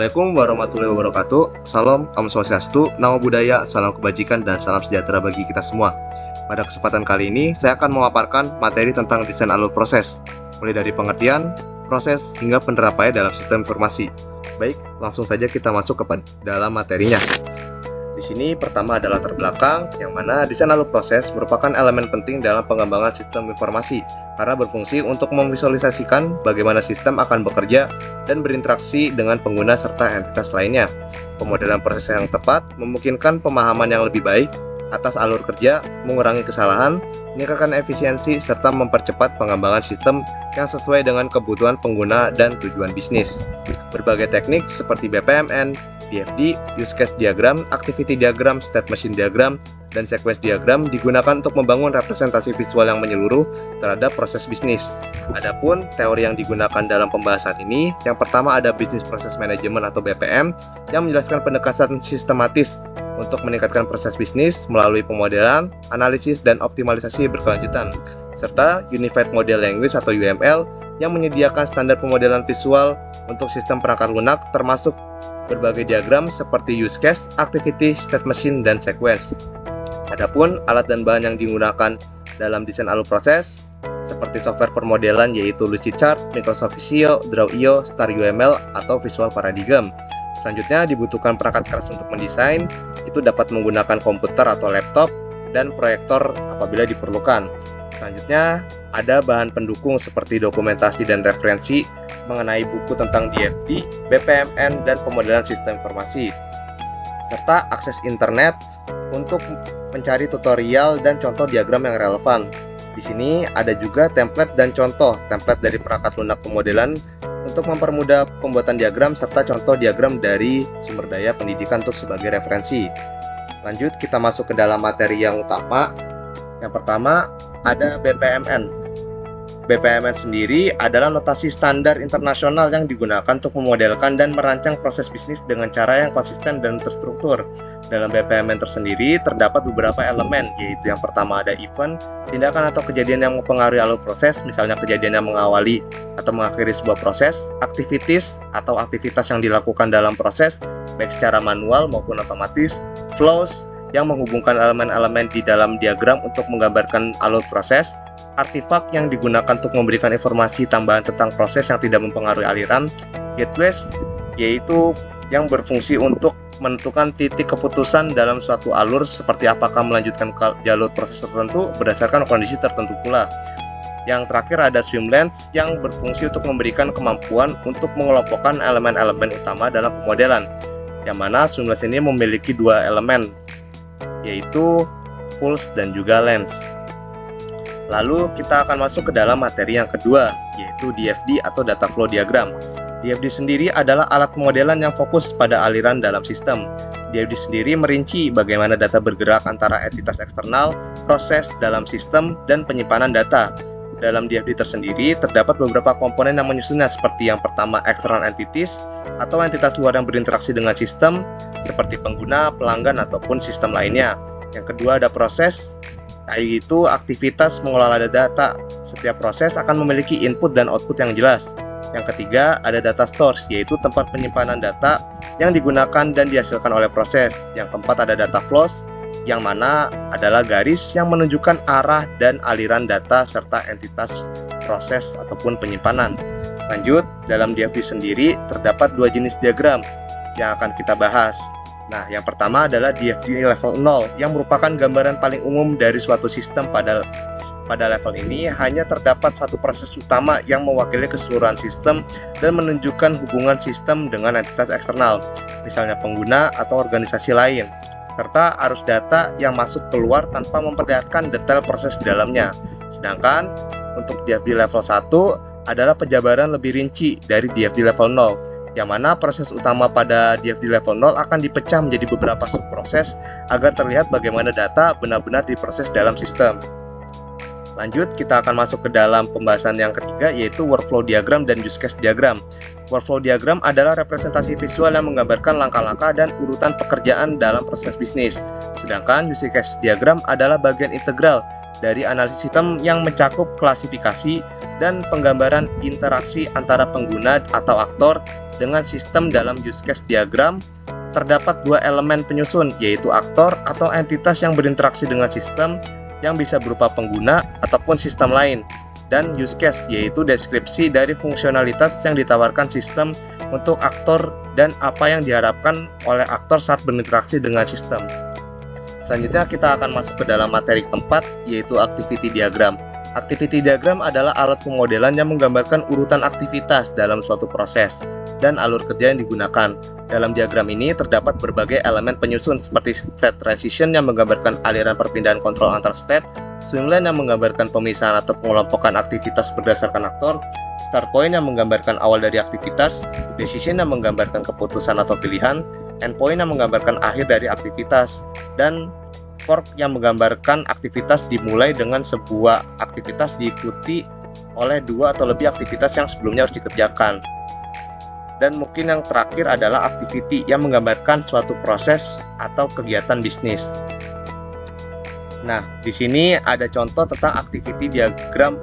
Assalamualaikum warahmatullahi wabarakatuh. Salam, Om Swastiastu, Namo Buddhaya, salam kebajikan, dan salam sejahtera bagi kita semua. Pada kesempatan kali ini, saya akan memaparkan materi tentang desain alur proses, mulai dari pengertian, proses, hingga penerapannya dalam sistem informasi. Baik, langsung saja kita masuk ke dalam materinya. Di sini pertama adalah latar belakang, yang mana desain alur proses merupakan elemen penting dalam pengembangan sistem informasi karena berfungsi untuk memvisualisasikan bagaimana sistem akan bekerja dan berinteraksi dengan pengguna serta entitas lainnya. Pemodelan proses yang tepat memungkinkan pemahaman yang lebih baik atas alur kerja, mengurangi kesalahan, meningkatkan efisiensi, serta mempercepat pengembangan sistem yang sesuai dengan kebutuhan pengguna dan tujuan bisnis. Berbagai teknik seperti BPMN, DFD, use case diagram, activity diagram, state machine diagram, dan sequence diagram digunakan untuk membangun representasi visual yang menyeluruh terhadap proses bisnis. Adapun teori yang digunakan dalam pembahasan ini, yang pertama ada Business Process Management atau BPM, yang menjelaskan pendekatan sistematis untuk meningkatkan proses bisnis melalui pemodelan, analisis, dan optimalisasi berkelanjutan, serta Unified Model Language atau UML, yang menyediakan standar pemodelan visual untuk sistem perangkat lunak termasuk berbagai diagram seperti use case, activity, state machine, dan sequence. Adapun alat dan bahan yang digunakan dalam desain alur proses seperti software permodelan yaitu Lucidchart, Microsoft Visio, Draw.io, Star UML, atau Visual Paradigm. Selanjutnya dibutuhkan perangkat keras untuk mendesain, itu dapat menggunakan komputer atau laptop, dan proyektor apabila diperlukan. Selanjutnya ada bahan pendukung seperti dokumentasi dan referensi mengenai buku tentang DFD, BPMN, dan pemodelan sistem informasi, serta akses internet untuk mencari tutorial dan contoh diagram yang relevan. Di sini ada juga template dan contoh template dari perangkat lunak pemodelan untuk mempermudah pembuatan diagram serta contoh diagram dari sumber daya pendidikan untuk sebagai referensi. Lanjut kita masuk ke dalam materi yang utama. Yang pertama ada BPMN. BPMN sendiri adalah notasi standar internasional yang digunakan untuk memodelkan dan merancang proses bisnis dengan cara yang konsisten dan terstruktur. Dalam BPMN tersendiri terdapat beberapa elemen, yaitu yang pertama ada event, tindakan atau kejadian yang mempengaruhi alur proses, misalnya kejadian yang mengawali atau mengakhiri sebuah proses, activities atau aktivitas yang dilakukan dalam proses, baik secara manual maupun otomatis, flows, yang menghubungkan elemen-elemen di dalam diagram untuk menggambarkan alur proses, artifak yang digunakan untuk memberikan informasi tambahan tentang proses yang tidak mempengaruhi aliran, gateways, yaitu yang berfungsi untuk menentukan titik keputusan dalam suatu alur seperti apakah melanjutkan ke jalur proses tertentu berdasarkan kondisi tertentu pula. Yang terakhir ada swimlanes yang berfungsi untuk memberikan kemampuan untuk mengelompokkan elemen-elemen utama dalam pemodelan, yang mana swimlanes ini memiliki dua elemen, yaitu pulse dan juga lens. Lalu kita akan masuk ke dalam materi yang kedua, yaitu DFD atau Data Flow Diagram. DFD sendiri adalah alat pemodelan yang fokus pada aliran dalam sistem. DFD sendiri merinci bagaimana data bergerak antara entitas eksternal, proses dalam sistem, dan penyimpanan data. Dalam DFD tersendiri terdapat beberapa komponen yang menyusunnya, seperti yang pertama external entities atau entitas luar yang berinteraksi dengan sistem seperti pengguna, pelanggan, ataupun sistem lainnya. Yang kedua ada proses, yaitu aktivitas mengelola data. Setiap proses akan memiliki input dan output yang jelas. Yang ketiga ada data stores, yaitu tempat penyimpanan data yang digunakan dan dihasilkan oleh proses. Yang keempat ada data flows, yang mana adalah garis yang menunjukkan arah dan aliran data serta entitas proses ataupun penyimpanan. Lanjut, dalam DFD sendiri terdapat dua jenis diagram yang akan kita bahas. Nah, yang pertama adalah DFD level 0 yang merupakan gambaran paling umum dari suatu sistem. Pada level ini hanya terdapat satu proses utama yang mewakili keseluruhan sistem dan menunjukkan hubungan sistem dengan entitas eksternal, misalnya pengguna atau organisasi lain, serta arus data yang masuk keluar tanpa memperlihatkan detail proses di dalamnya. Sedangkan untuk DFD level 1 adalah penjabaran lebih rinci dari DFD level 0, yang mana proses utama pada DFD level 0 akan dipecah menjadi beberapa subproses agar terlihat bagaimana data benar-benar diproses dalam sistem. Lanjut, kita akan masuk ke dalam pembahasan yang ketiga, yaitu workflow diagram dan use case diagram. Workflow diagram adalah representasi visual yang menggambarkan langkah-langkah dan urutan pekerjaan dalam proses bisnis. Sedangkan use case diagram adalah bagian integral dari analisis sistem yang mencakup klasifikasi dan penggambaran interaksi antara pengguna atau aktor dengan sistem dalam use case diagram terdapat dua elemen penyusun, yaitu aktor atau entitas yang berinteraksi dengan sistem yang bisa berupa pengguna ataupun sistem lain, dan use case yaitu deskripsi dari fungsionalitas yang ditawarkan sistem untuk aktor dan apa yang diharapkan oleh aktor saat berinteraksi dengan sistem. Selanjutnya kita akan masuk ke dalam materi keempat, yaitu activity diagram. Activity diagram adalah alat pemodelan yang menggambarkan urutan aktivitas dalam suatu proses dan alur kerja yang digunakan. Dalam diagram ini terdapat berbagai elemen penyusun seperti state transition yang menggambarkan aliran perpindahan kontrol antar state, swim lane yang menggambarkan pemisahan atau pengelompokan aktivitas berdasarkan aktor, start point yang menggambarkan awal dari aktivitas, decision yang menggambarkan keputusan atau pilihan, endpoint yang menggambarkan akhir dari aktivitas, dan fork yang menggambarkan aktivitas dimulai dengan sebuah aktivitas diikuti oleh dua atau lebih aktivitas yang sebelumnya harus dikerjakan. Dan mungkin yang terakhir adalah activity yang menggambarkan suatu proses atau kegiatan bisnis. Nah, di sini ada contoh tentang activity diagram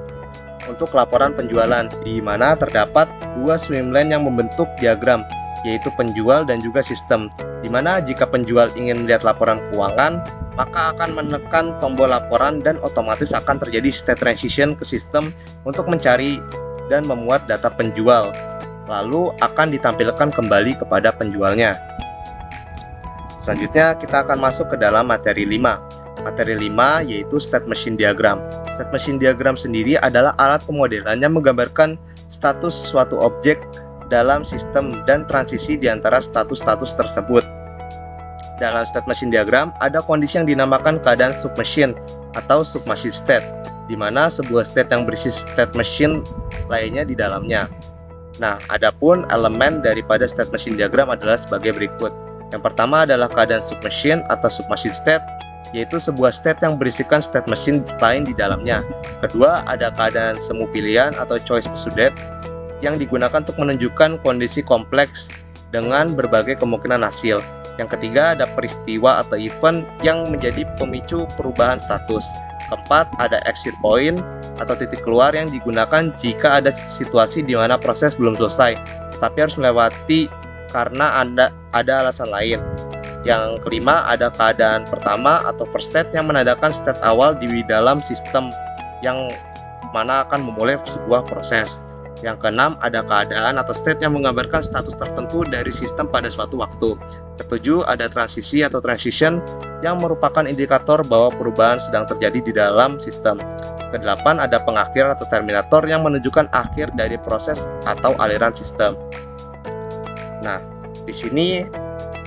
untuk laporan penjualan, di mana terdapat dua swim lane yang membentuk diagram, yaitu penjual dan juga sistem, di mana jika penjual ingin melihat laporan keuangan, maka akan menekan tombol laporan dan otomatis akan terjadi state transition ke sistem untuk mencari dan memuat data penjual, lalu akan ditampilkan kembali kepada penjualnya. Selanjutnya kita akan masuk ke dalam materi 5. Materi 5 yaitu state machine diagram. State machine diagram sendiri adalah alat pemodelan yang menggambarkan status suatu objek dalam sistem dan transisi di antara status-status tersebut. Dalam state machine diagram ada kondisi yang dinamakan keadaan submachine atau submachine state, di mana sebuah state yang berisi state machine lainnya di dalamnya. Nah, adapun elemen daripada state machine diagram adalah sebagai berikut. Yang pertama adalah keadaan submachine atau submachine state, yaitu sebuah state yang berisikan state machine lain di dalamnya. Kedua, ada keadaan semu pilihan atau choice pursued yang digunakan untuk menunjukkan kondisi kompleks dengan berbagai kemungkinan hasil. Yang ketiga, ada peristiwa atau event yang menjadi pemicu perubahan status. Keempat, ada exit point atau titik keluar yang digunakan jika ada situasi di mana proses belum selesai, tetapi harus melewati karena ada alasan lain. Yang kelima, ada keadaan pertama atau first state yang menandakan state awal di dalam sistem yang mana akan memulai sebuah proses. Yang keenam, ada keadaan atau state yang menggambarkan status tertentu dari sistem pada suatu waktu. Ketujuh, ada transisi atau transition yang merupakan indikator bahwa perubahan sedang terjadi di dalam sistem. Kedelapan, ada pengakhir atau terminator yang menunjukkan akhir dari proses atau aliran sistem. Nah, di sini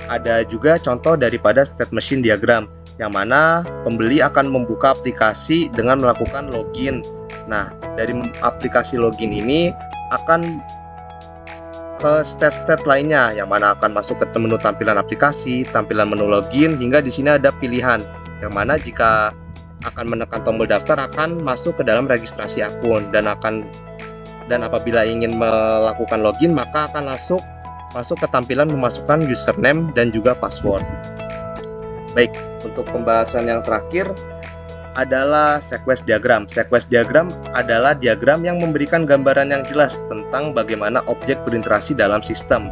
ada juga contoh daripada state machine diagram, yang mana pembeli akan membuka aplikasi dengan melakukan login. Nah, dari aplikasi login ini akan ke state-state lainnya, yang mana akan masuk ke menu tampilan aplikasi, tampilan menu login, hingga di sini ada pilihan, yang mana jika akan menekan tombol daftar akan masuk ke dalam registrasi akun, dan apabila ingin melakukan login maka akan masuk ke tampilan memasukkan username dan juga password. Baik, untuk pembahasan yang terakhir adalah sequence diagram. Sequence diagram adalah diagram yang memberikan gambaran yang jelas tentang bagaimana objek berinteraksi dalam sistem.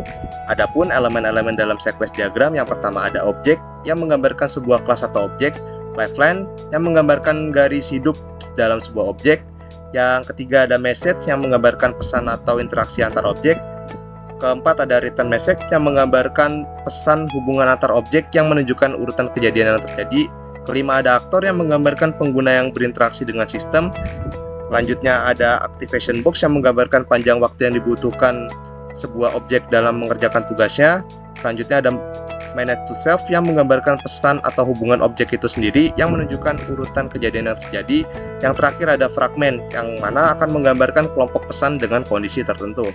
Adapun elemen-elemen dalam sequence diagram, yang pertama ada objek yang menggambarkan sebuah kelas atau objek, lifeline yang menggambarkan garis hidup dalam sebuah objek, yang ketiga ada message yang menggambarkan pesan atau interaksi antar objek, keempat ada return message yang menggambarkan pesan hubungan antar objek yang menunjukkan urutan kejadian yang terjadi, kelima ada aktor yang menggambarkan pengguna yang berinteraksi dengan sistem, lanjutnya ada activation box yang menggambarkan panjang waktu yang dibutuhkan sebuah objek dalam mengerjakan tugasnya, selanjutnya ada manage to self yang menggambarkan pesan atau hubungan objek itu sendiri yang menunjukkan urutan kejadian yang terjadi, yang terakhir ada fragment yang mana akan menggambarkan kelompok pesan dengan kondisi tertentu.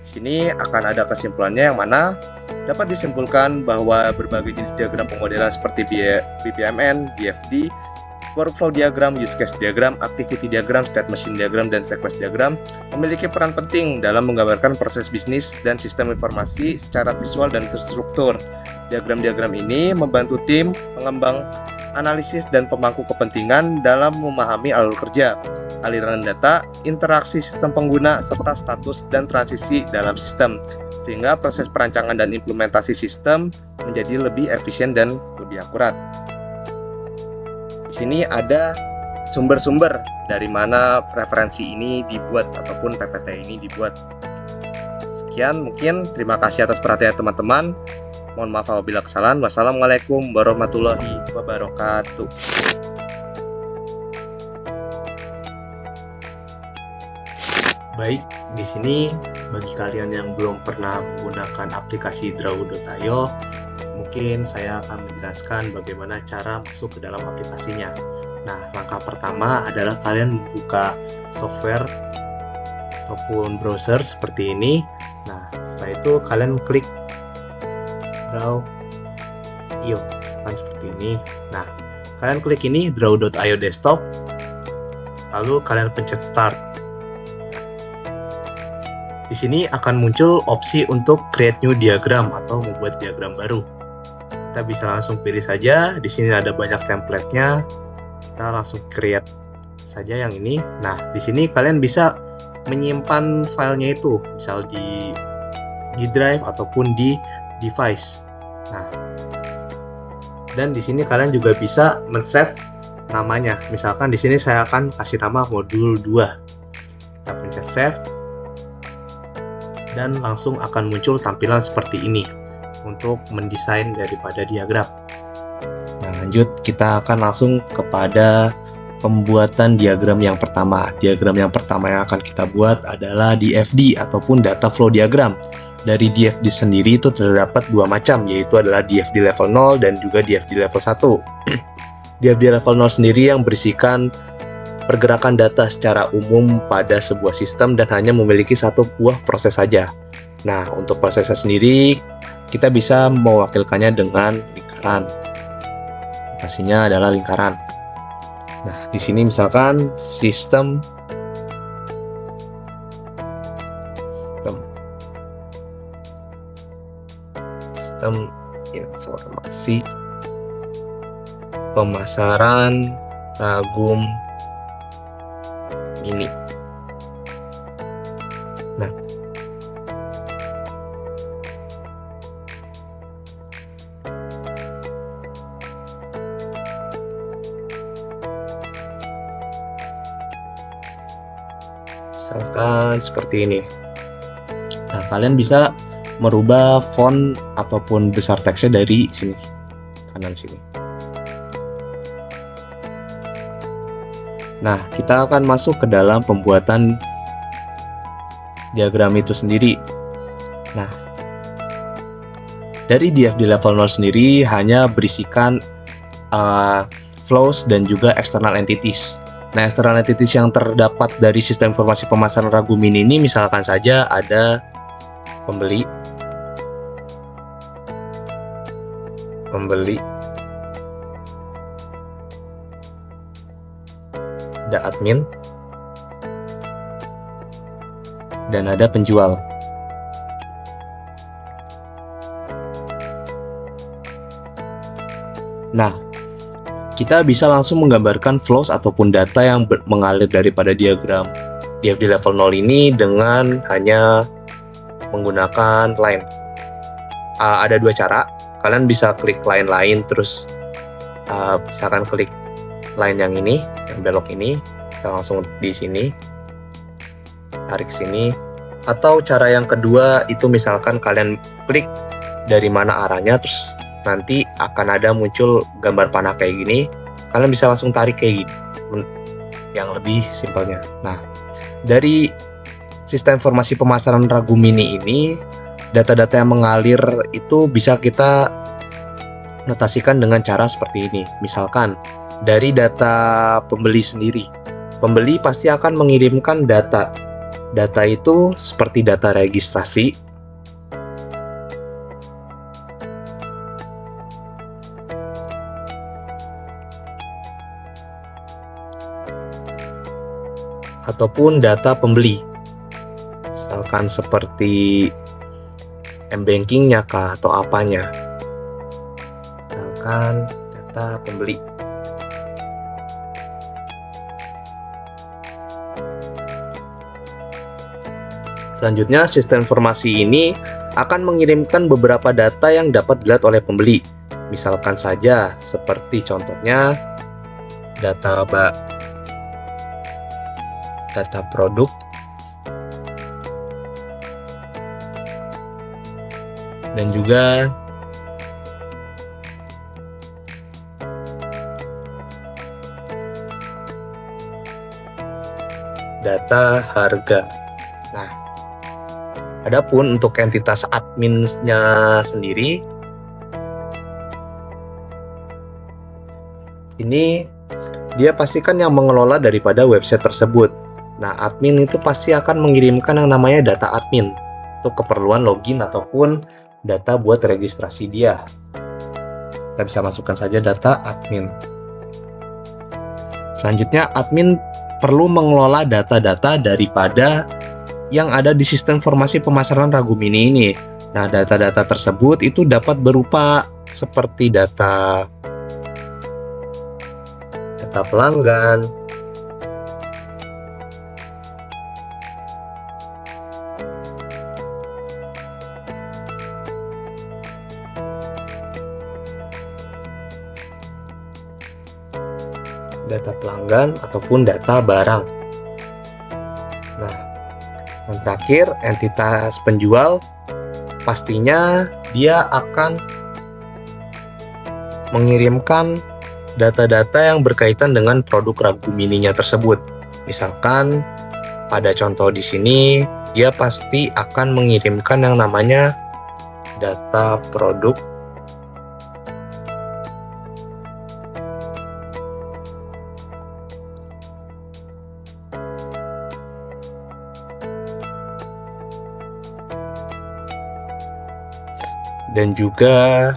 Sini akan ada kesimpulannya, yang mana dapat disimpulkan bahwa berbagai jenis diagram pemodelan seperti BPMN, BFD, workflow diagram, use case diagram, activity diagram, state machine diagram, dan sequence diagram memiliki peran penting dalam menggambarkan proses bisnis dan sistem informasi secara visual dan terstruktur. Diagram-diagram ini membantu tim pengembang analisis dan pemangku kepentingan dalam memahami alur kerja, aliran data, interaksi sistem pengguna, serta status dan transisi dalam sistem. sehingga proses perancangan dan implementasi sistem menjadi lebih efisien dan lebih akurat. Di sini ada sumber-sumber dari mana referensi ini dibuat ataupun PPT ini dibuat. Sekian mungkin, terima kasih atas perhatian teman-teman. Mohon maaf apabila kesalahan. Wassalamualaikum warahmatullahi wabarakatuh. Baik, di sini bagi kalian yang belum pernah menggunakan aplikasi Draw.io, mungkin saya akan menjelaskan bagaimana cara masuk ke dalam aplikasinya. Nah, langkah pertama adalah kalian membuka software ataupun browser seperti ini. Nah, setelah itu kalian klik Draw.io, seperti ini. Nah, kalian klik ini Draw.io desktop, lalu kalian pencet start. Di sini akan muncul opsi untuk create new diagram atau membuat diagram baru. Kita bisa langsung pilih saja. Di sini ada banyak template-nya. Kita langsung create saja yang ini. Nah, di sini kalian bisa menyimpan filenya itu, misal di drive ataupun di device. Nah, dan di sini kalian juga bisa men-save namanya. Misalkan di sini saya akan kasih nama modul 2. Kita pencet save. Dan langsung akan muncul tampilan seperti ini untuk mendesain daripada diagram. Nah, lanjut kita akan langsung kepada pembuatan diagram yang pertama. Diagram yang pertama yang akan kita buat adalah DFD ataupun data flow diagram. Dari DFD sendiri itu terdapat dua macam, yaitu adalah DFD level 0 dan juga DFD level 1. DFD level 0 sendiri yang berisikan pergerakan data secara umum pada sebuah sistem dan hanya memiliki satu buah proses saja. Nah, untuk prosesnya sendiri, kita bisa mewakilkannya dengan lingkaran. Lokasinya adalah lingkaran. Nah, di sini misalkan sistem informasi pemasaran ragum ini. Nah, misalkan seperti ini. Nah, kalian bisa merubah font ataupun besar teksnya dari sini, kanan sini. Nah, kita akan masuk ke dalam pembuatan diagram itu sendiri. Nah, dari DFD level 0 sendiri hanya berisikan flows dan juga external entities. Nah, external entities yang terdapat dari sistem informasi pemasaran ragum ini misalkan saja ada pembeli, ada admin, dan ada penjual. Nah, kita bisa langsung menggambarkan flows ataupun data yang mengalir daripada diagram DFD level 0 ini dengan hanya menggunakan line. Ada dua cara. Kalian bisa klik line lain, terus misalkan klik line yang ini, yang belok ini, kita langsung di sini, tarik sini. Atau cara yang kedua itu misalkan kalian klik dari mana arahnya, terus nanti akan ada muncul gambar panah kayak gini, kalian bisa langsung tarik kayak gini, yang lebih simpelnya. Nah, dari sistem informasi pemasaran ragum ini, data-data yang mengalir itu bisa kita notasikan dengan cara seperti ini. Misalkan dari data pembeli sendiri, pembeli pasti akan mengirimkan data. Data itu seperti data registrasi, ataupun data pembeli, misalkan seperti m-bankingnya kah atau apanya, misalkan data pembeli. Selanjutnya, sistem informasi ini akan mengirimkan beberapa data yang dapat dilihat oleh pembeli. Misalkan saja seperti contohnya data produk, dan juga data harga. Nah, adapun untuk entitas adminnya sendiri, ini dia pastikan yang mengelola daripada website tersebut. Nah, admin itu pasti akan mengirimkan yang namanya data admin untuk keperluan login ataupun data buat registrasi dia. Kita bisa masukkan saja data admin. Selanjutnya, admin perlu mengelola data-data daripada yang ada di sistem informasi pemasaran Ragumini ini. Nah, data-data tersebut itu dapat berupa seperti data pelanggan, ataupun data barang. Nah, yang terakhir, entitas penjual pastinya dia akan mengirimkan data-data yang berkaitan dengan produk Ragumininya tersebut. Misalkan pada contoh di sini, dia pasti akan mengirimkan yang namanya data produk dan juga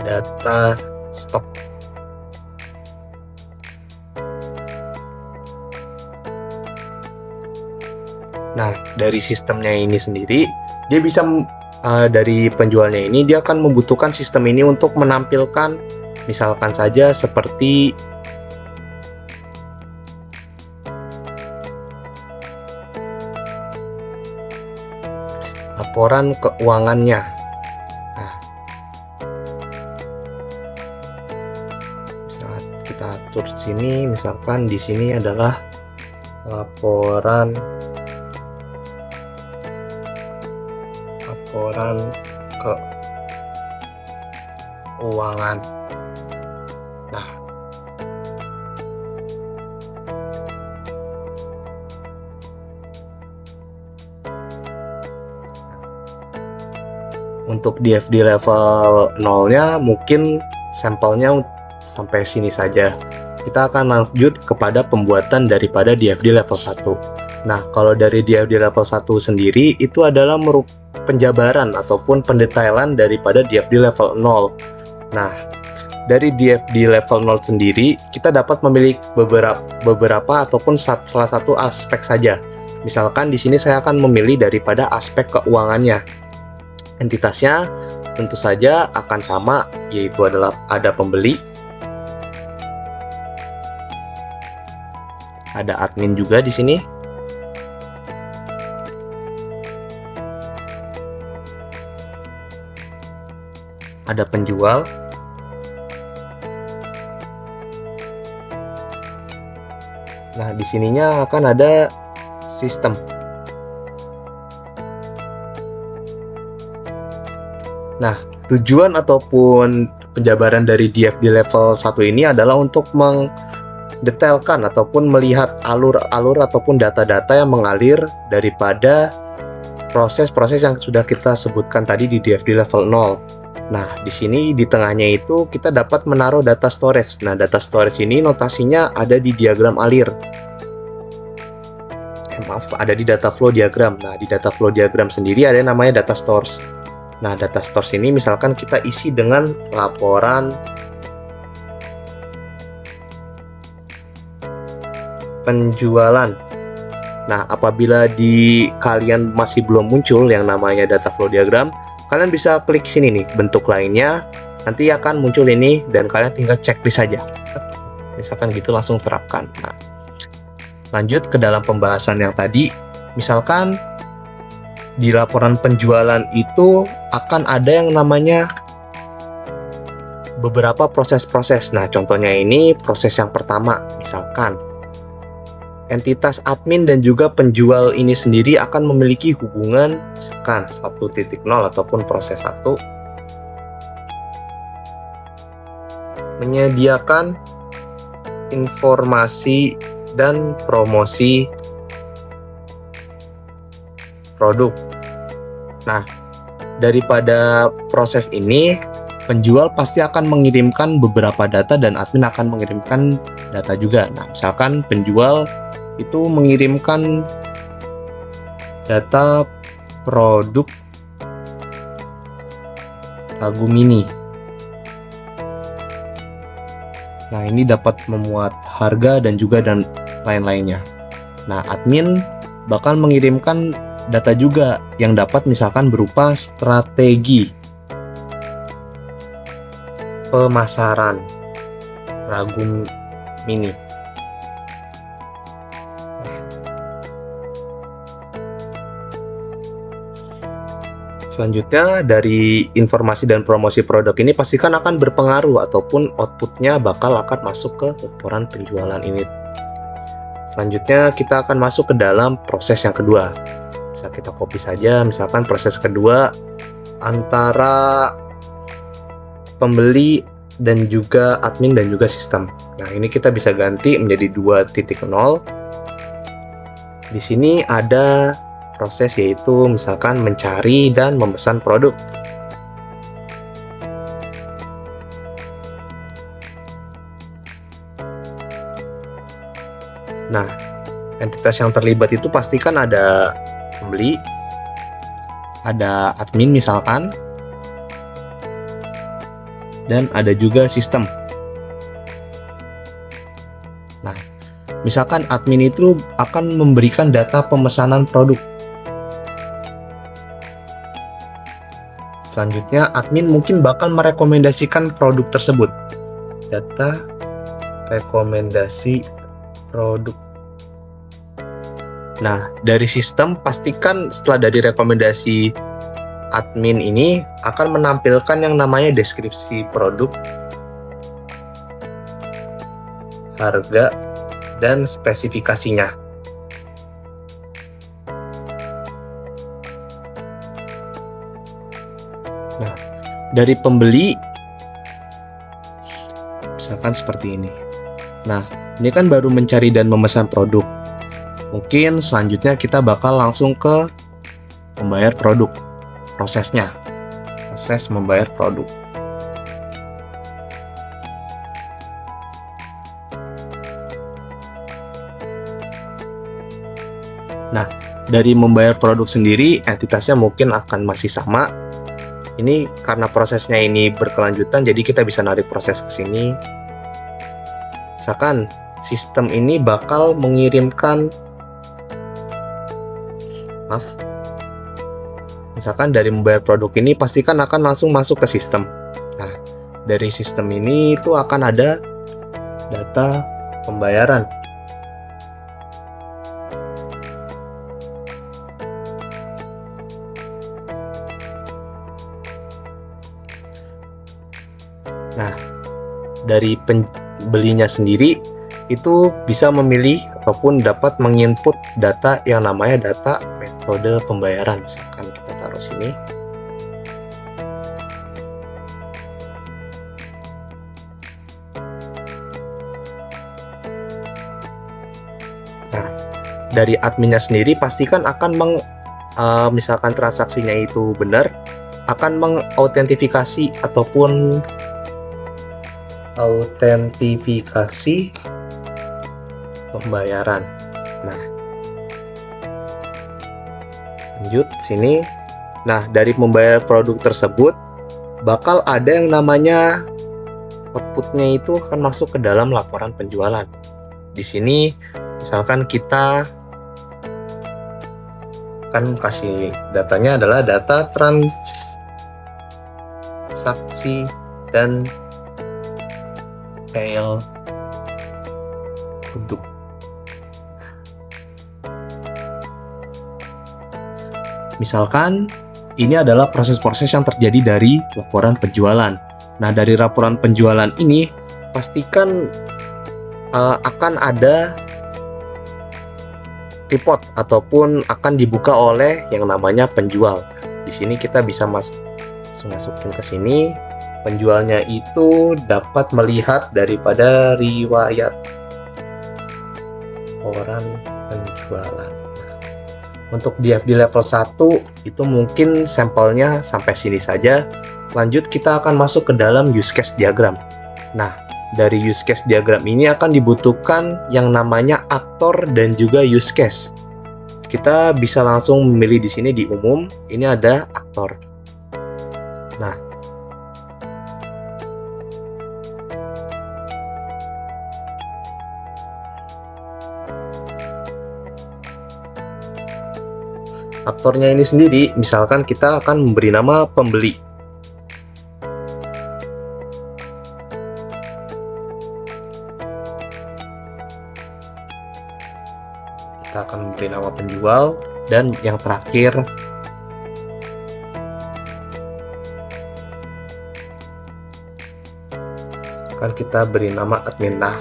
data stok. Nah, dari sistemnya ini sendiri, dia bisa dari penjualnya ini, dia akan membutuhkan sistem ini untuk menampilkan, misalkan saja seperti laporan keuangannya. Nah, saat kita atur sini, misalkan di sini adalah laporan keuangan. Nah, untuk DFD level 0-nya mungkin sampelnya sampai sini saja. Kita akan lanjut kepada pembuatan daripada DFD level 1. Nah, kalau dari DFD level 1 sendiri itu adalah penjabaran ataupun pendetailan daripada DFD level 0. Nah, dari DFD level 0 sendiri kita dapat memilih beberapa ataupun salah satu aspek saja. Misalkan di sini saya akan memilih daripada aspek keuangannya. Entitasnya tentu saja akan sama, yaitu adalah ada pembeli, ada admin juga di sini, ada penjual, nah di sininya akan ada sistem. Nah, tujuan ataupun penjabaran dari DFD level 1 ini adalah untuk mendetailkan ataupun melihat alur-alur ataupun data-data yang mengalir daripada proses-proses yang sudah kita sebutkan tadi di DFD level 0. Nah, di sini di tengahnya itu kita dapat menaruh data storage. Nah, data storage ini notasinya ada di diagram alir. Ada di data flow diagram. Nah, di data flow diagram sendiri ada yang namanya data stores. Nah, data stores ini misalkan kita isi dengan laporan penjualan. Nah, apabila di kalian masih belum muncul yang namanya data flow diagram, kalian bisa klik sini nih, bentuk lainnya, nanti akan muncul ini dan kalian tinggal checklist saja. Misalkan gitu langsung terapkan. Nah, Lanjut ke dalam pembahasan yang tadi, misalkan di laporan penjualan itu akan ada yang namanya beberapa proses-proses. Nah, contohnya ini proses yang pertama, misalkan entitas admin dan juga penjual ini sendiri akan memiliki hubungan misalkan 1.0 ataupun proses 1 menyediakan informasi dan promosi produk. Nah, daripada proses ini, penjual pasti akan mengirimkan beberapa data dan admin akan mengirimkan data juga. Nah, misalkan penjual itu mengirimkan data produk lagu mini. Nah, ini dapat memuat harga dan juga dan lain-lainnya. Nah, admin bakal mengirimkan data juga yang dapat misalkan berupa strategi pemasaran lagu mini. Selanjutnya, dari informasi dan promosi produk ini pastikan akan berpengaruh ataupun outputnya bakal akan masuk ke laporan penjualan ini. Selanjutnya, kita akan masuk ke dalam proses yang kedua. Bisa kita copy saja, misalkan proses kedua antara pembeli dan juga admin dan juga sistem. Nah, ini kita bisa ganti menjadi 2.0. Di sini ada proses yaitu misalkan mencari dan memesan produk. Nah, entitas yang terlibat itu pastikan ada pembeli, ada admin misalkan, dan ada juga sistem. Nah, misalkan admin itu akan memberikan data pemesanan produk. Selanjutnya, admin mungkin bakal merekomendasikan produk tersebut. Data rekomendasi produk. Nah, dari sistem pastikan setelah dari rekomendasi admin ini akan menampilkan yang namanya deskripsi produk, harga, dan spesifikasinya. Nah, dari pembeli misalkan seperti ini. Nah, ini kan baru mencari dan memesan produk. Mungkin selanjutnya kita bakal langsung ke membayar produk. Prosesnya, proses membayar produk. Nah, dari membayar produk sendiri, entitasnya mungkin akan masih sama. Ini karena prosesnya ini berkelanjutan, jadi kita bisa narik proses ke sini. Misalkan sistem ini bakal mengirimkan, misalkan dari membayar produk ini pastikan akan langsung masuk ke sistem. Nah, dari sistem ini itu akan ada data pembayaran. Nah, dari pembelinya sendiri itu bisa memilih ataupun dapat menginput data yang namanya data metode pembayaran. Misalkan kita taruh sini. Nah, dari adminnya sendiri pastikan akan misalkan transaksinya itu benar, akan mengautentifikasi ataupun autentifikasi pembayaran. Nah, lanjut sini. Nah, dari membayar produk tersebut bakal ada yang namanya outputnya itu akan masuk ke dalam laporan penjualan. Di sini misalkan kita kan kasih datanya adalah data transaksi dan produk. Misalkan ini adalah proses-proses yang terjadi dari laporan penjualan. Nah, dari laporan penjualan ini pastikan akan ada report ataupun akan dibuka oleh yang namanya penjual. Di sini kita bisa masukin ke sini. Penjualnya itu dapat melihat daripada riwayat laporan penjualan. Untuk di level 1 itu mungkin sampelnya sampai sini saja. Lanjut kita akan masuk ke dalam use case diagram. Nah, dari use case diagram ini akan dibutuhkan yang namanya aktor dan juga use case. Kita bisa langsung memilih di sini di umum, ini ada aktor. Nah, aktornya ini sendiri, misalkan kita akan memberi nama pembeli. Kita akan memberi nama penjual, dan yang terakhir akan kita beri nama admin. Nah,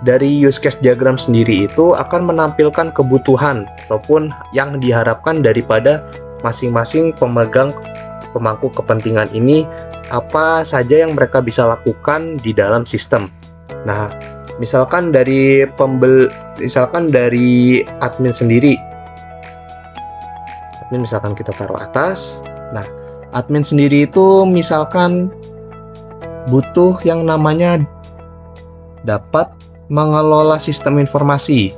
dari use case diagram sendiri itu akan menampilkan kebutuhan ataupun yang diharapkan daripada masing-masing pemangku kepentingan ini, apa saja yang mereka bisa lakukan di dalam sistem. Nah, misalkan dari admin sendiri, admin misalkan kita taruh atas. Nah, admin sendiri itu misalkan butuh yang namanya dapat mengelola sistem informasi.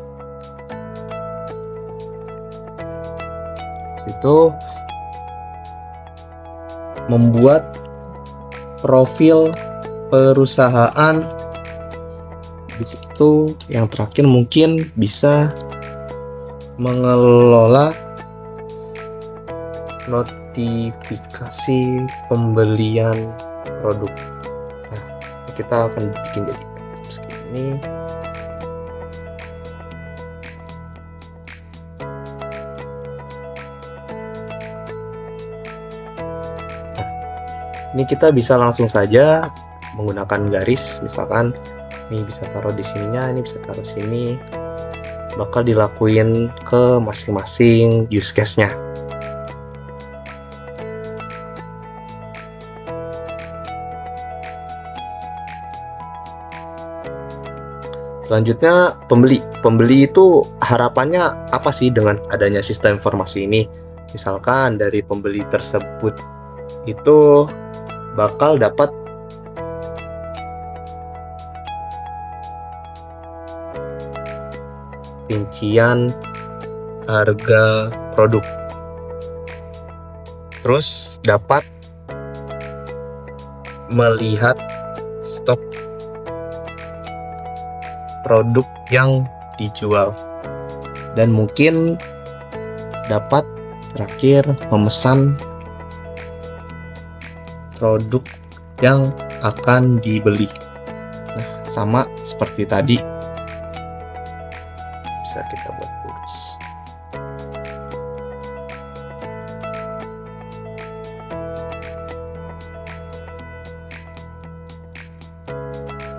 Itu membuat profil perusahaan. Di situ yang terakhir mungkin bisa mengelola notifikasi pembelian produk. Nah, kita akan bikin jadi seperti ini. Nah, ini kita bisa langsung saja menggunakan garis, misalkan ini bisa taruh di sininya, ini bisa taruh sini, bakal dilakuin ke masing-masing use case-nya. Selanjutnya pembeli. Pembeli itu harapannya apa sih dengan adanya sistem informasi ini? Misalkan dari pembeli tersebut itu bakal dapat rincian harga produk, terus dapat melihat stok produk yang dijual, dan mungkin dapat terakhir memesan produk yang akan dibeli. Nah, sama seperti tadi, bisa kita buat lurus.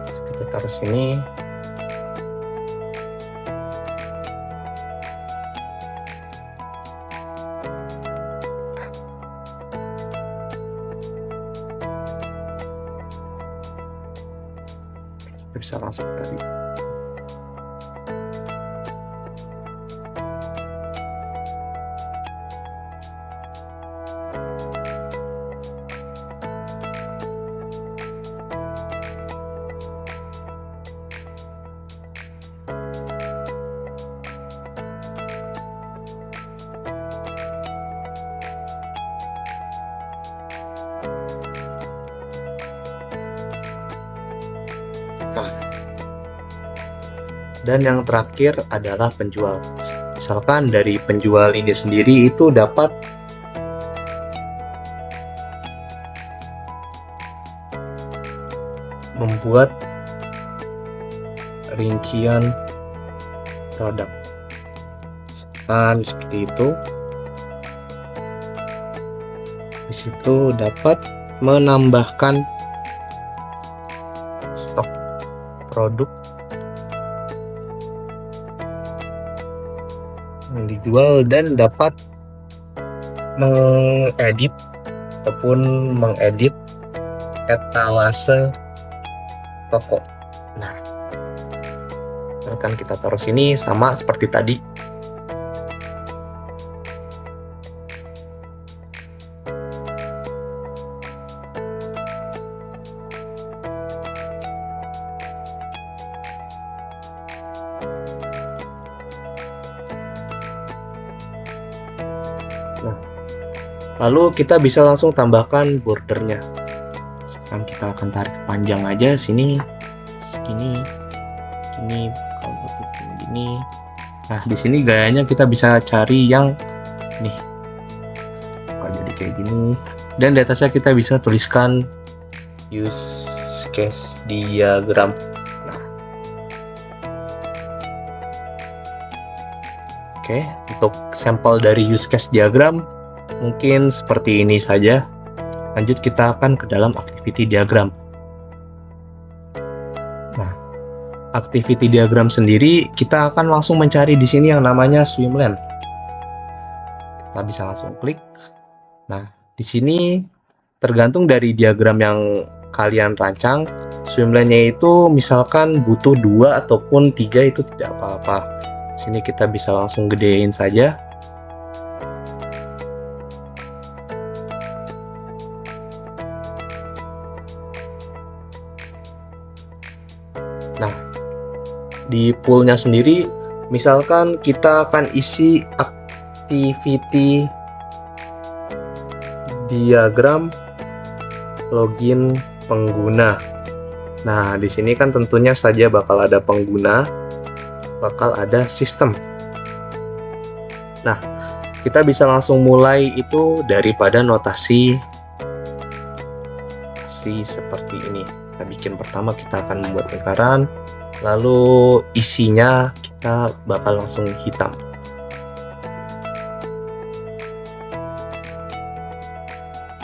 Kita taruh sini. Kita bisa langsung tadi. Nah, dan yang terakhir adalah penjual. Misalkan dari penjual ini sendiri itu dapat membuat rincian produk. Misalkan seperti itu. Di situ dapat menambahkan stok produk yang dijual dan dapat mengedit ataupun mengedit etalase toko. Nah, misalkan kita taruh sini sama seperti tadi. Nah, lalu kita bisa langsung tambahkan bordernya. Sekarang kita akan tarik panjang aja sini, segini, gini, kalau bentuk gini. Nah, di sini gayanya kita bisa cari yang nih, jadi kayak gini. Dan di atasnya kita bisa tuliskan use case diagram. Oke, untuk sampel dari use case diagram mungkin seperti ini saja. Lanjut kita akan ke dalam activity diagram. Nah, activity diagram sendiri kita akan langsung mencari di sini yang namanya swim lane. Kita bisa langsung klik. Nah, di sini tergantung dari diagram yang kalian rancang, swim lane-nya itu misalkan butuh 2 ataupun 3 itu tidak apa-apa. Sini kita bisa langsung gedein saja. Nah, di poolnya sendiri, misalkan kita akan isi activity diagram login pengguna. Nah, di sini kan tentunya saja bakal ada pengguna, bakal ada sistem. Nah, kita bisa langsung mulai itu daripada notasi seperti ini. Kita bikin pertama, kita akan membuat lingkaran, lalu isinya kita bakal langsung hitam.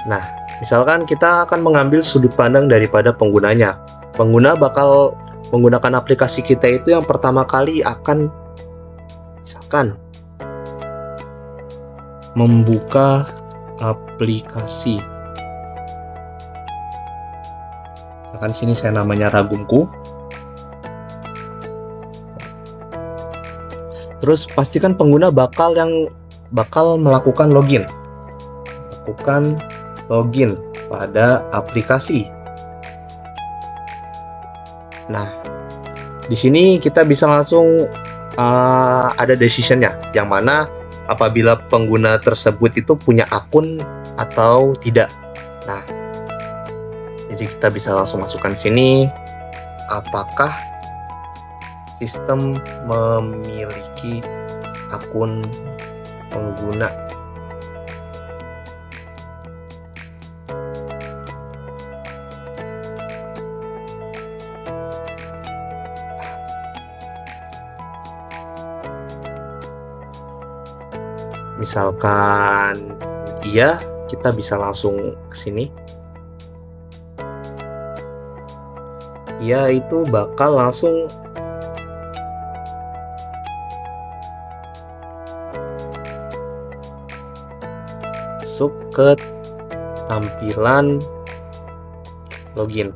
Nah, misalkan kita akan mengambil sudut pandang daripada penggunanya. Pengguna bakal menggunakan aplikasi kita itu yang pertama kali akan misalkan membuka aplikasi. Misalkan sini saya namanya Ragumku. Terus pastikan pengguna bakal melakukan login. Lakukan login pada aplikasi. Nah, di sini kita bisa langsung ada decision-nya, yang mana apabila pengguna tersebut itu punya akun atau tidak. Nah, jadi kita bisa langsung masukkan sini, apakah sistem memiliki akun pengguna. Misalkan iya, kita bisa langsung ke sini. Iya, itu bakal langsung masuk ke tampilan login.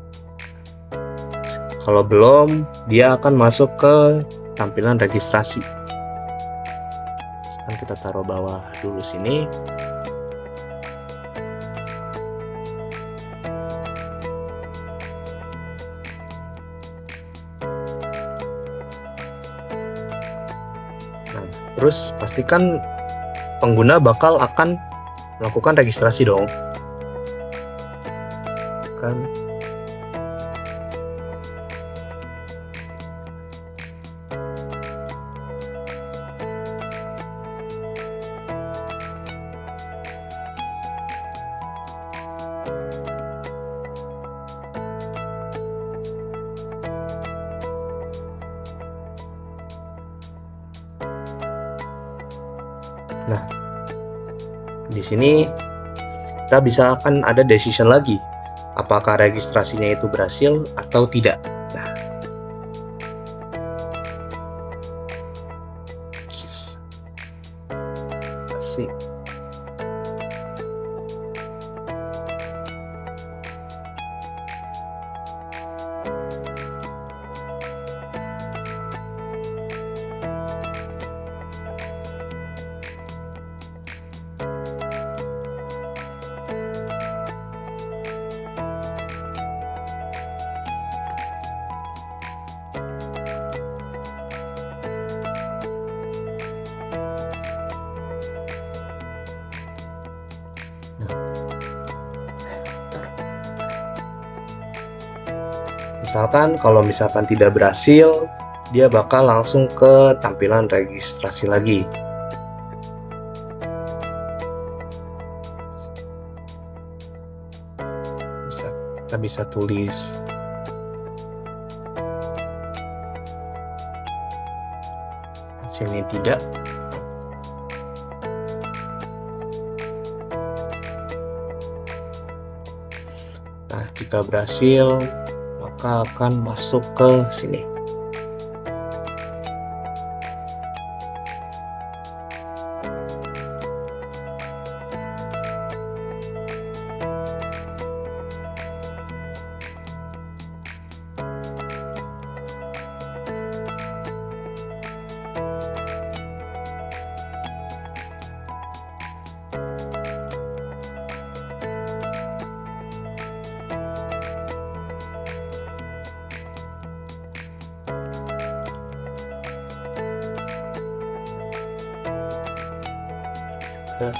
Kalau belum, dia akan masuk ke tampilan registrasi. Sekarang kita taruh bawah dulu sini. Nah, terus pastikan pengguna bakal akan melakukan registrasi dong. Kan. Nah, di sini kita bisa akan ada decision lagi, apakah registrasinya itu berhasil atau tidak. Nah, asik. Misalkan kalau misalkan tidak berhasil, dia bakal langsung ke tampilan registrasi lagi. Kita bisa tulis hasilnya tidak. Nah, jika berhasil, maka akan masuk ke sini.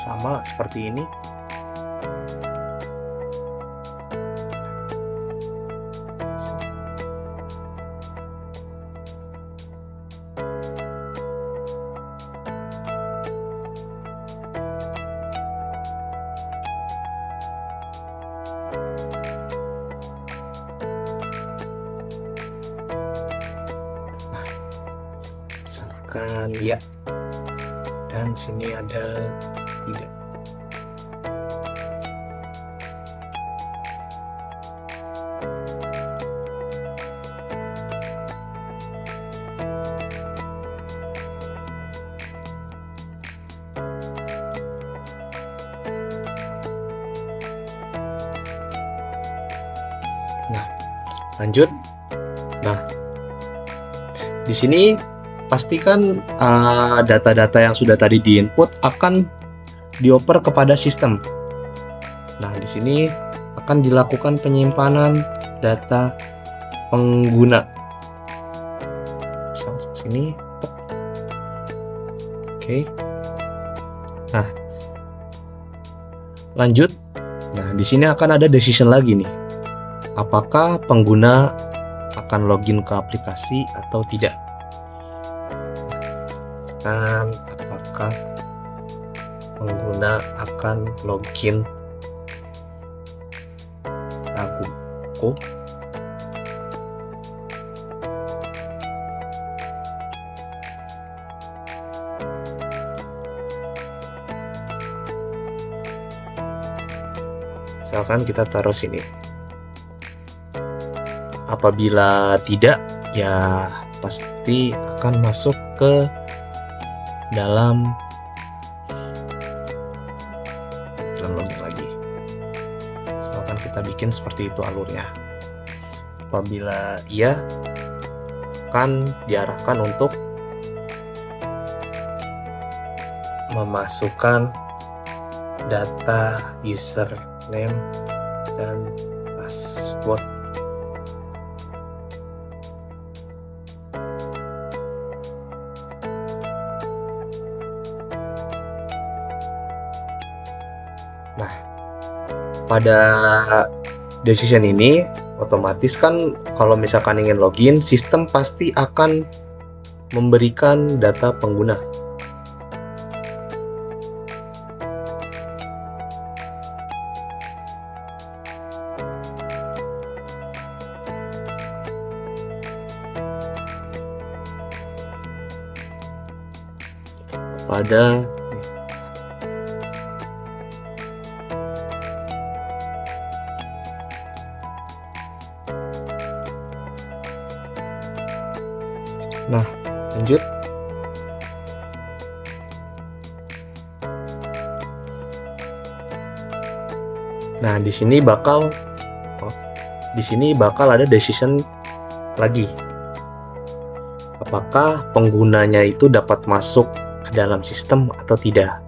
Sama seperti ini. Misalkan ya, dan sini ada tidak. Nah, lanjut. Nah, di sini pastikan data-data yang sudah tadi diinput akan dioper kepada sistem. Nah, di sini akan dilakukan penyimpanan data pengguna. Sini. Oke. Nah, lanjut. Nah, di sini akan ada decision lagi nih. Apakah pengguna akan login ke aplikasi atau tidak? Dan apakah pengguna akan login? Ragu. Misalkan kita taruh sini. Apabila tidak, ya pasti akan masuk ke dalam login lagi. Misalkan kita bikin seperti itu alurnya. Apabila iya, akan diarahkan untuk memasukkan data username dan password. Nah, pada decision ini otomatis kan kalau misalkan ingin login, sistem pasti akan memberikan data pengguna. Pada Nah, lanjut. Nah, di sini bakal ada decision lagi. Apakah penggunanya itu dapat masuk ke dalam sistem atau tidak?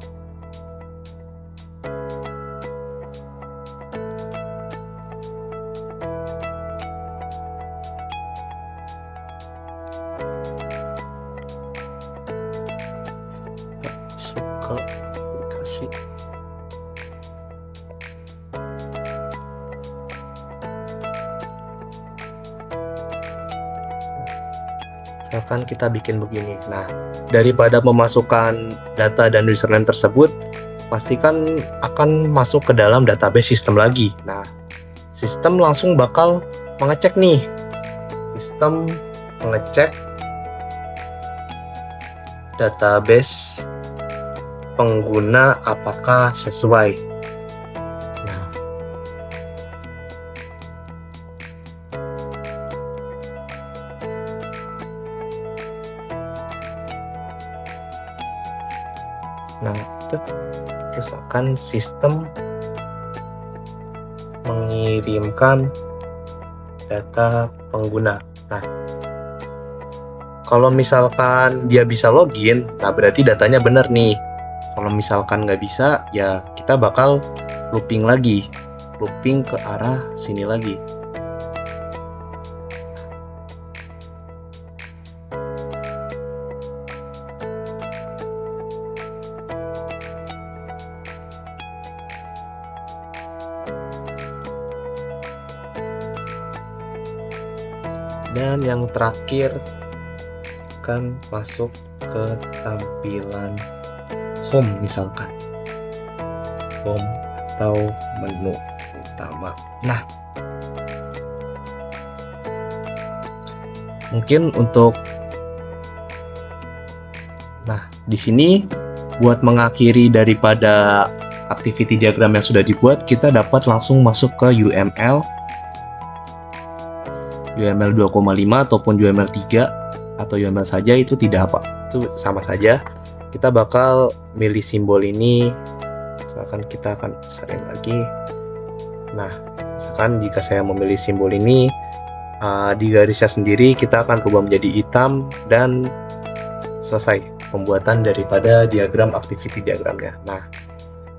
Masuk ke aplikasi. Misalkan kita bikin begini. Nah, daripada memasukkan data dan username tersebut, pastikan akan masuk ke dalam database sistem lagi. Nah, sistem langsung bakal mengecek nih. Sistem mengecek database pengguna apakah sesuai. Nah, itu terus akan sistem mengirimkan data pengguna. Nah, kalau misalkan dia bisa login, nah berarti datanya benar nih. Kalau misalkan nggak bisa, ya kita bakal looping ke arah sini lagi. Dan yang terakhir akan masuk ke tampilan home, misalkan home atau menu utama. Nah, mungkin di sini buat mengakhiri daripada activity diagram yang sudah dibuat, kita dapat langsung masuk ke UML 2,5 ataupun UML 3 atau UML saja, itu tidak apa, itu sama saja. Kita bakal milih simbol ini, misalkan kita akan besarin lagi. Nah, misalkan jika saya memilih simbol ini, di garisnya sendiri kita akan rubah menjadi hitam dan selesai pembuatan daripada diagram activity diagramnya. Nah,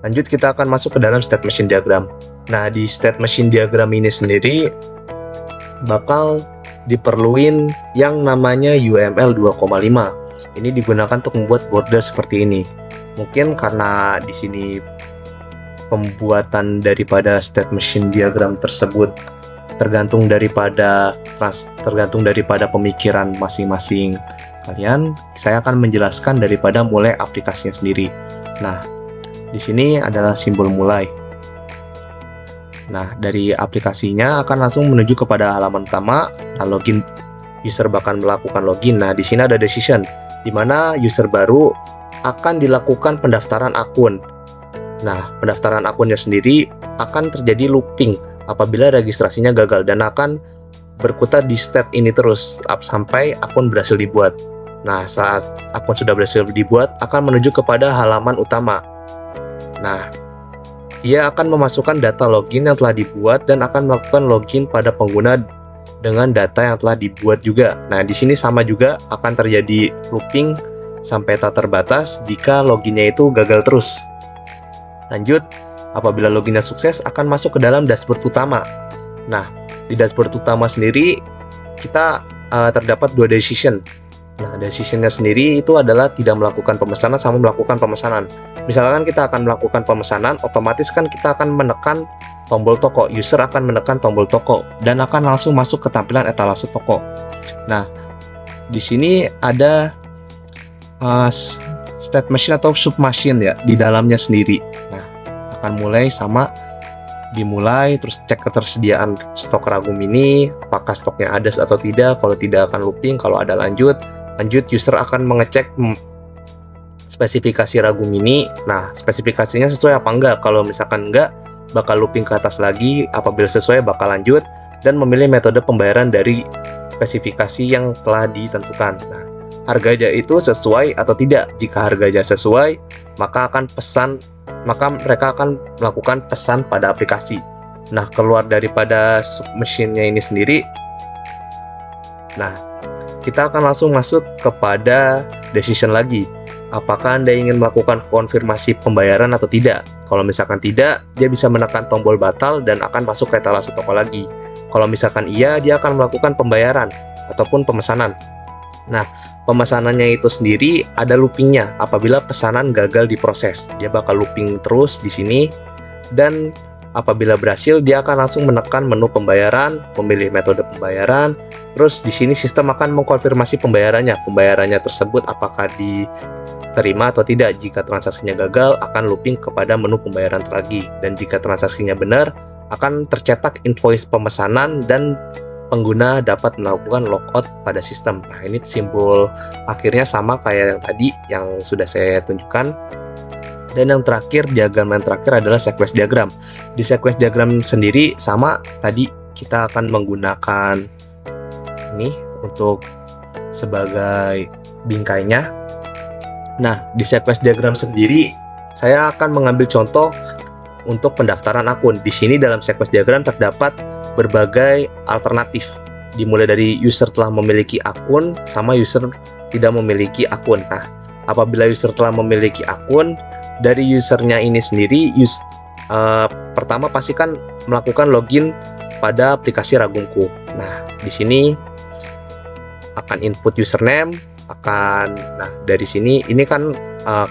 lanjut kita akan masuk ke dalam state machine diagram. Nah, di state machine diagram ini sendiri bakal diperluin yang namanya UML 2,5. Ini digunakan untuk membuat border seperti ini. Mungkin karena di sini pembuatan daripada state machine diagram tersebut tergantung daripada pemikiran masing-masing kalian. Saya akan menjelaskan daripada mulai aplikasinya sendiri. Nah, di sini adalah simbol mulai. Nah, dari aplikasinya akan langsung menuju kepada halaman utama. Nah, login, user bakal melakukan login. Nah, di sini ada decision, di mana user baru akan dilakukan pendaftaran akun. Nah, pendaftaran akunnya sendiri akan terjadi looping apabila registrasinya gagal dan akan berkutat di step ini terus sampai akun berhasil dibuat. Nah, saat akun sudah berhasil dibuat, akan menuju kepada halaman utama. Nah, ia akan memasukkan data login yang telah dibuat dan akan melakukan login pada pengguna dengan data yang telah dibuat juga. Nah, di sini sama juga akan terjadi looping sampai tak terbatas jika loginnya itu gagal terus. Lanjut, apabila loginnya sukses akan masuk ke dalam dashboard utama. Nah, di dashboard utama sendiri kita terdapat 2 decision. Nah, decisionnya sendiri itu adalah tidak melakukan pemesanan sama melakukan pemesanan. Misalkan kita akan melakukan pemesanan, otomatis kan kita akan menekan tombol toko. User akan menekan tombol toko dan akan langsung masuk ke tampilan etalase toko. Nah, di sini ada state machine atau sub machine ya di dalamnya sendiri. Nah, akan dimulai terus cek ketersediaan stok ragum ini, apakah stoknya ada atau tidak. Kalau tidak akan looping, kalau ada lanjut user akan mengecek spesifikasi ragum ini. Nah, spesifikasinya sesuai apa enggak. Kalau misalkan enggak, bakal looping ke atas lagi. Apabila sesuai bakal lanjut dan memilih metode pembayaran dari spesifikasi yang telah ditentukan. Nah, harganya itu sesuai atau tidak. Jika harganya sesuai, maka mereka akan melakukan pesan pada aplikasi. Nah, keluar daripada submachine-nya ini sendiri, nah, kita akan langsung masuk kepada decision lagi. Apakah Anda ingin melakukan konfirmasi pembayaran atau tidak? Kalau misalkan tidak, dia bisa menekan tombol batal dan akan masuk ke etalase toko lagi. Kalau misalkan iya, dia akan melakukan pembayaran ataupun pemesanan. Nah, pemesanannya itu sendiri ada loopingnya. Apabila pesanan gagal diproses, dia bakal looping terus di sini. Dan apabila berhasil, dia akan langsung menekan menu pembayaran, memilih metode pembayaran. Terus di sini sistem akan mengkonfirmasi pembayarannya. Pembayarannya tersebut apakah diterima atau tidak. Jika transaksinya gagal, akan looping kepada menu pembayaran lagi. Dan jika transaksinya benar, akan tercetak invoice pemesanan dan pengguna dapat melakukan logout pada sistem. Nah, ini simbol akhirnya sama kayak yang tadi yang sudah saya tunjukkan. Dan yang terakhir, diagram yang terakhir adalah sequence diagram. Di sequence diagram sendiri sama, tadi kita akan menggunakan ini untuk sebagai bingkainya. Nah, di sequence diagram sendiri saya akan mengambil contoh untuk pendaftaran akun. Di sini dalam sequence diagram terdapat berbagai alternatif, dimulai dari user telah memiliki akun sama user tidak memiliki akun. Nah, apabila user telah memiliki akun, dari usernya ini sendiri pertama pastikan melakukan login pada aplikasi Ragumku. Nah, di sini akan input username, nah dari sini ini kan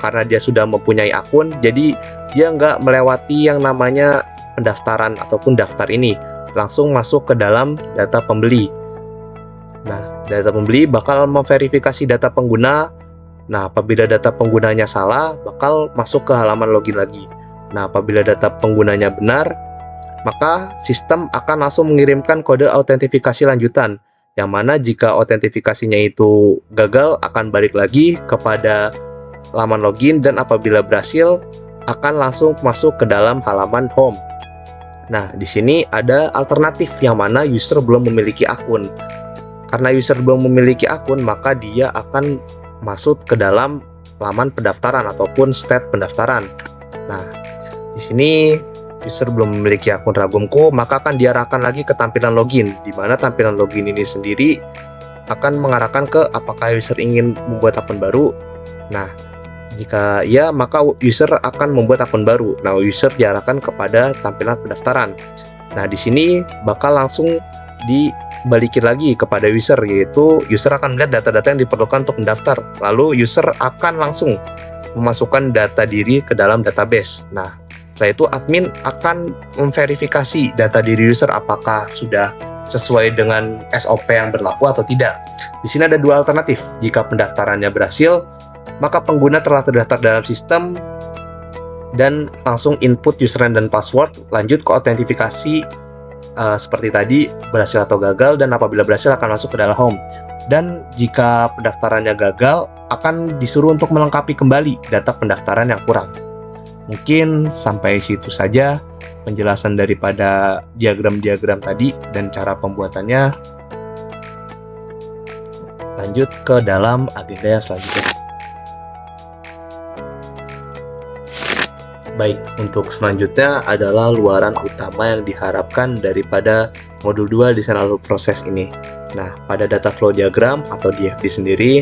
karena dia sudah mempunyai akun, jadi dia nggak melewati yang namanya pendaftaran ataupun daftar ini, langsung masuk ke dalam data pembeli. Nah, data pembeli bakal memverifikasi data pengguna. Nah, apabila data penggunanya salah, bakal masuk ke halaman login lagi. Nah, apabila data penggunanya benar, maka sistem akan langsung mengirimkan kode autentifikasi lanjutan, yang mana jika autentifikasinya itu gagal, akan balik lagi kepada halaman login, dan apabila berhasil, akan langsung masuk ke dalam halaman home. Nah, di sini ada alternatif yang mana user belum memiliki akun. Karena user belum memiliki akun, maka dia akan masuk ke dalam halaman pendaftaran ataupun state pendaftaran. Nah, di sini user belum memiliki akun Ragumku, maka akan diarahkan lagi ke tampilan login, di mana tampilan login ini sendiri akan mengarahkan ke apakah user ingin membuat akun baru. Nah, jika ya, maka user akan membuat akun baru. Nah, user diarahkan kepada tampilan pendaftaran. Nah, di sini bakal langsung dibalikin lagi kepada user, yaitu user akan melihat data-data yang diperlukan untuk mendaftar. Lalu user akan langsung memasukkan data diri ke dalam database. Nah, setelah itu admin akan memverifikasi data diri user apakah sudah sesuai dengan SOP yang berlaku atau tidak. Di sini ada dua alternatif. Jika pendaftarannya berhasil, maka pengguna telah terdaftar dalam sistem dan langsung input username dan password, lanjut ke autentifikasi seperti tadi, berhasil atau gagal, dan apabila berhasil akan masuk ke dalam home. Dan jika pendaftarannya gagal, akan disuruh untuk melengkapi kembali data pendaftaran yang kurang. Mungkin sampai situ saja penjelasan daripada diagram-diagram tadi dan cara pembuatannya. Lanjut ke dalam agenda yang selanjutnya. Baik, untuk selanjutnya adalah luaran utama yang diharapkan daripada modul 2 desain alur proses ini. Nah, pada data flow diagram atau DFD sendiri,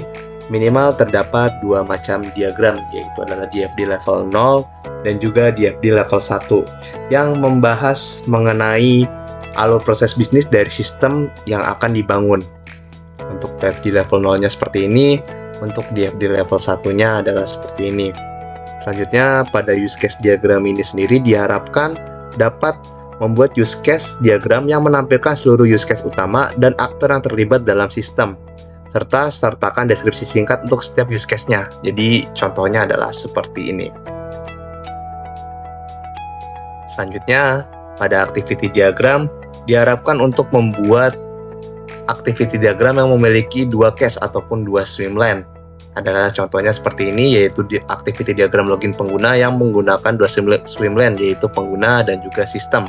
minimal terdapat dua macam diagram, yaitu adalah DFD level 0 dan juga DFD level 1 yang membahas mengenai alur proses bisnis dari sistem yang akan dibangun. Untuk DFD level 0-nya seperti ini, untuk DFD level 1-nya adalah seperti ini. Selanjutnya, pada use case diagram ini sendiri diharapkan dapat membuat use case diagram yang menampilkan seluruh use case utama dan aktor yang terlibat dalam sistem, serta sertakan deskripsi singkat untuk setiap use case-nya. Jadi, contohnya adalah seperti ini. Selanjutnya, pada activity diagram diharapkan untuk membuat activity diagram yang memiliki dua case ataupun dua swimlane. Adalah contohnya seperti ini, yaitu di activity diagram login pengguna yang menggunakan dua swimlane, yaitu pengguna dan juga sistem.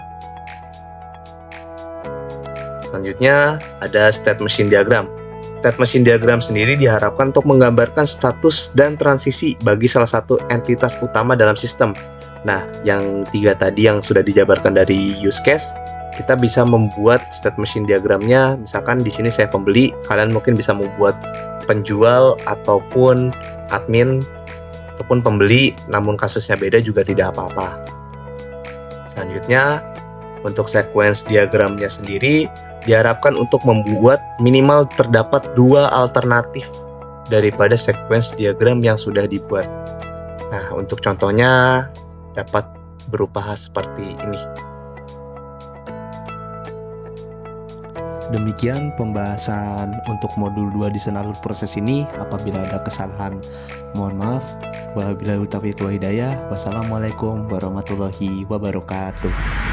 Selanjutnya ada state machine diagram. State machine diagram sendiri diharapkan untuk menggambarkan status dan transisi bagi salah satu entitas utama dalam sistem. Nah, yang 3 tadi yang sudah dijabarkan dari use case, kita bisa membuat state machine diagramnya. Misalkan di sini saya pembeli, kalian mungkin bisa membuat penjual ataupun admin ataupun pembeli, namun kasusnya beda juga tidak apa-apa. Selanjutnya, untuk sequence diagramnya sendiri diharapkan untuk membuat minimal terdapat 2 alternatif daripada sequence diagram yang sudah dibuat. Nah, untuk contohnya dapat berupa seperti ini. Demikian pembahasan untuk modul 2 desain alur proses ini. Apabila ada kesalahan, mohon maaf. Wabillahi taufiq wal hidayah. Wassalamualaikum warahmatullahi wabarakatuh.